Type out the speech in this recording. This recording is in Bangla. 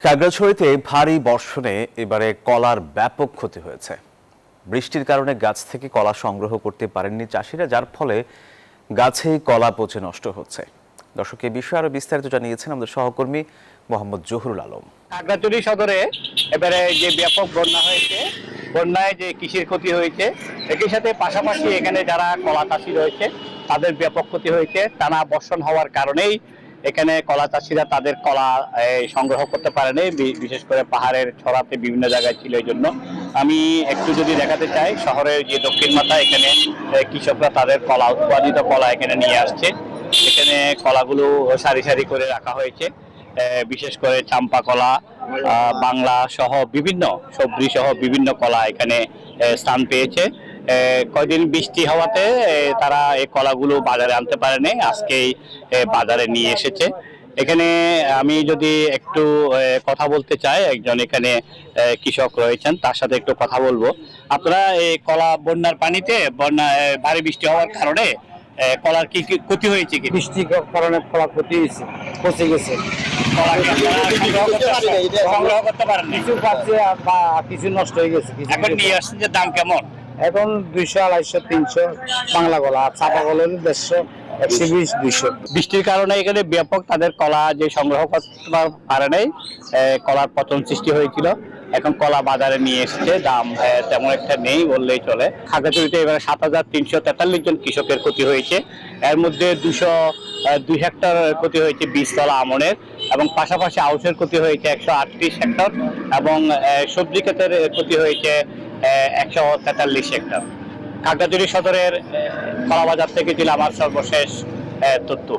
খাগড়াছড়িতে ভারী বর্ষণে এবারে কলার ব্যাপক ক্ষতি হয়েছে। বৃষ্টির কারণে গাছ থেকে কলা সংগ্রহ করতে পারেননি চাষিরা, যার ফলে গাছেই কলা পচে নষ্ট হচ্ছে। দর্শক, এই বিষয়ে আরো বিস্তারিত জানিয়েছেন আমাদের সহকর্মী মোহাম্মদ জহুরুল আলম। খাগড়াছড়ি সদরে এবারে যে ব্যাপক বন্যা হয়েছে, বন্যায় যে কৃষির ক্ষতি হয়েছে, একই সাথে পাশাপাশি এখানে যারা কলা চাষি রয়েছে তাদের ব্যাপক ক্ষতি হয়েছে। টানা বর্ষণ হওয়ার কারণেই এখানে কলা চাষিরা তাদের কলা সংগ্রহ করতে পারেনি, বিশেষ করে পাহাড়ের ছড়াতে বিভিন্ন জায়গায় ছিল। এই জন্য আমি একটু যদি দেখাতে চাই, শহরের যে দক্ষিণ মাথা, এখানে কৃষকরা তাদের কলা, উৎপাদিত কলা এখানে নিয়ে আসছে। এখানে কলাগুলো সারি সারি করে রাখা হয়েছে। বিশেষ করে চাম্পা কলা, বাংলা সহ বিভিন্ন সবজি সহ বিভিন্ন কলা এখানে স্থান পেয়েছে। কয়দিন বৃষ্টি হওয়াতে তারা এই কলাগুলো বাজারে আনতে পারেনি, আজকেই বাজারে নিয়ে এসেছে। এখানে আমি যদি একটু কথা বলতে চাই, একজন এখানে কৃষক রয়েছেন, তার সাথে একটু কথা বলবো। আপনারা এই কলা বন্যার পানিতে, বন্যা ভারী বৃষ্টি হওয়ার কারণে কলার কি কি ক্ষতি হয়েছে? কি বৃষ্টির কারণে কলা ক্ষতি হয়েছে, পচে গেছে। সংগ্রহ করতে পারেন কিছু পাচ্ছে বা কিছু নষ্ট হয়ে গেছে। এখন নিয়ে আসছে যে দাম কেমন? এখন 200, 250, 300 বাংলা কলা, আর চাপা কলা হলো 150, 120, 200। বৃষ্টির কারণে এখানে ব্যাপক তাদের কলা যে সংগ্রহ করতে পারে নাই, কলার পতন সৃষ্টি হয়েছিল। এখন কলা বাজারে নিয়ে এসেছে, দাম তেমন একটা নেই বললেই চলে। খাগড়াছড়িতে এবারে 7,343 জন কৃষকের ক্ষতি হয়েছে। এর মধ্যে 202 হেক্টর ক্ষতি হয়েছে বীজতলা আমনের, এবং পাশাপাশি আউশের ক্ষতি হয়েছে 138 হেক্টর, এবং সবজি ক্ষেতের ক্ষতি হয়েছে 143 হেক্টর। খাগড়াছড়ি সদরের কলা বাজার থেকে ছিল আমার সর্বশেষ তথ্য।